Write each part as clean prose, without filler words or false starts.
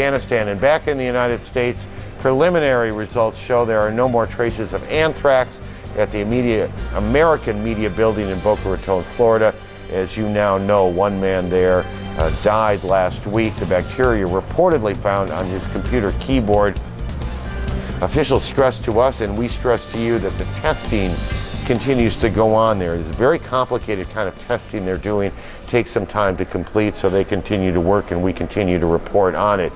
Afghanistan. And back in the United States, preliminary results show there are no more traces of anthrax at the American Media Building in Boca Raton, Florida. As you now know, one man there died last week. The bacteria reportedly found on his computer keyboard. Officials stress to us, and we stress to you, that the testing continues to go on there. It's a very complicated kind of testing they're doing. It takes some time to complete, so they continue to work and we continue to report on it.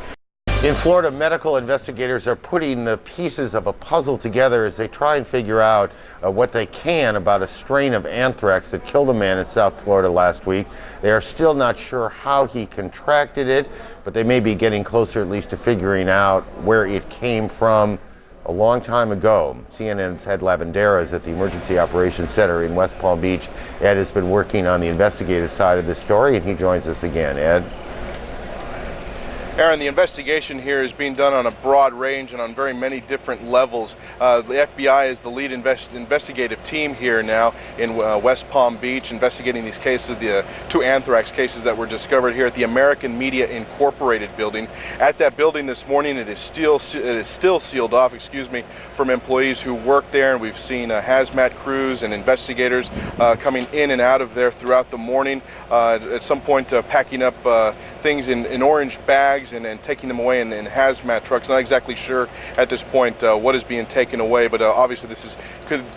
In Florida, medical investigators are putting the pieces of a puzzle together as they try and figure out what they can about a strain of anthrax that killed a man in South Florida last week. They are still not sure how he contracted it, but they may be getting closer at least to figuring out where it came from. A long time ago, CNN's Ed Lavandera is at the Emergency Operations Center in West Palm Beach. Ed has been working on the investigative side of this story, and he joins us again. Ed? Aaron, the investigation here is being done on a broad range and on very many different levels. The FBI is the lead investigative team here now in West Palm Beach, investigating these cases, the two anthrax cases that were discovered here at the American Media Incorporated building. At that building this morning, it is still sealed off, from employees who work there, and we've seen hazmat crews and investigators coming in and out of there throughout the morning. At some point, packing up things in orange bags and taking them away in hazmat trucks. Not exactly sure at this point what is being taken away, but obviously this is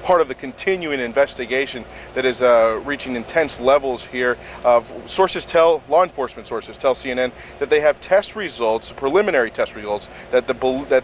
part of the continuing investigation that is reaching intense levels here. Law enforcement sources tell CNN that they have test results, preliminary test results, that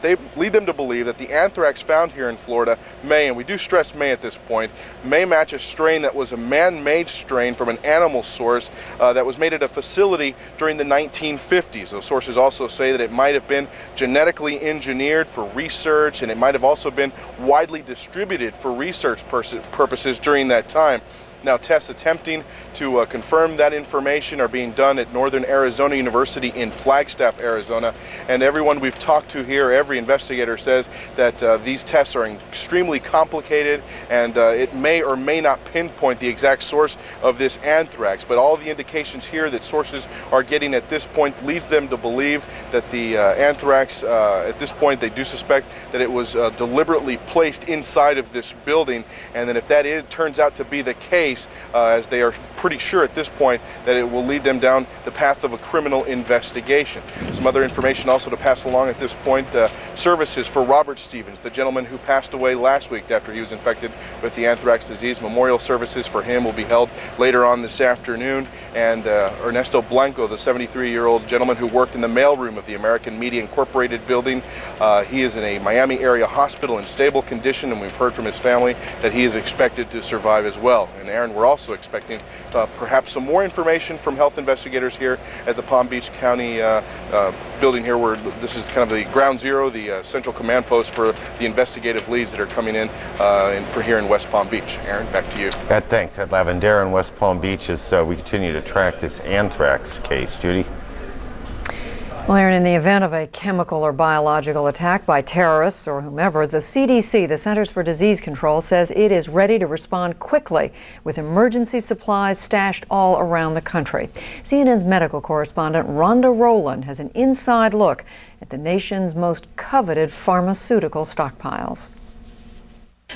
they lead them to believe that the anthrax found here in Florida may, and we do stress may at this point, may match a strain that was a man-made strain from an animal source that was made at a facility during the 1950s. Those sources also say that it might have been genetically engineered for research, and it might have also been widely distributed for research purposes during that time. Now, tests attempting to confirm that information are being done at Northern Arizona University in Flagstaff, Arizona. And everyone we've talked to here, every investigator says that these tests are extremely complicated, and it may or may not pinpoint the exact source of this anthrax. But all the indications here that sources are getting at this point leads them to believe that the anthrax, at this point, they do suspect that it was deliberately placed inside of this building, and that if that turns out to be the case, as they are pretty sure at this point that it will lead them down the path of a criminal investigation. Some other information also to pass along at this point, services for Robert Stevens, the gentleman who passed away last week after he was infected with the anthrax disease. Memorial services for him will be held later on this afternoon. And Ernesto Blanco, the 73-year-old gentleman who worked in the mailroom of the American Media Incorporated building, he is in a Miami area hospital in stable condition, and we've heard from his family that he is expected to survive as well. And Aaron, we're also expecting perhaps some more information from health investigators here at the Palm Beach County building here, where this is kind of the ground zero, the central command post for the investigative leads that are coming in for here in West Palm Beach. Aaron, back to you. Ed, thanks. Ed Lavandera in West Palm Beach as we continue to track this anthrax case. Judy? Well, Aaron, in the event of a chemical or biological attack by terrorists or whomever, the CDC, the Centers for Disease Control, says it is ready to respond quickly with emergency supplies stashed all around the country. CNN's medical correspondent Rhonda Rowland has an inside look at the nation's most coveted pharmaceutical stockpiles.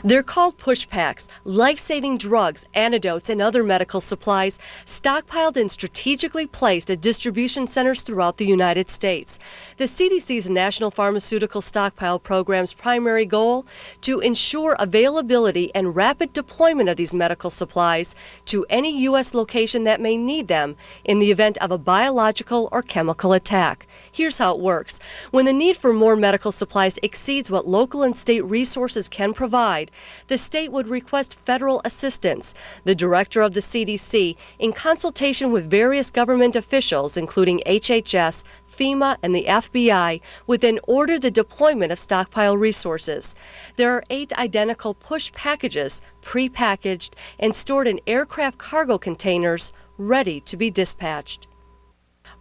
They're called push packs, life-saving drugs, antidotes, and other medical supplies stockpiled and strategically placed at distribution centers throughout the United States. The CDC's National Pharmaceutical Stockpile Program's primary goal? To ensure availability and rapid deployment of these medical supplies to any U.S. location that may need them in the event of a biological or chemical attack. Here's how it works. When the need for more medical supplies exceeds what local and state resources can provide, the state would request federal assistance. The director of the CDC, in consultation with various government officials, including HHS, FEMA, and the FBI, would then order the deployment of stockpile resources. There are 8 identical push packages, pre-packaged and stored in aircraft cargo containers, ready to be dispatched.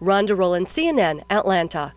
Rhonda Rowland, CNN, Atlanta.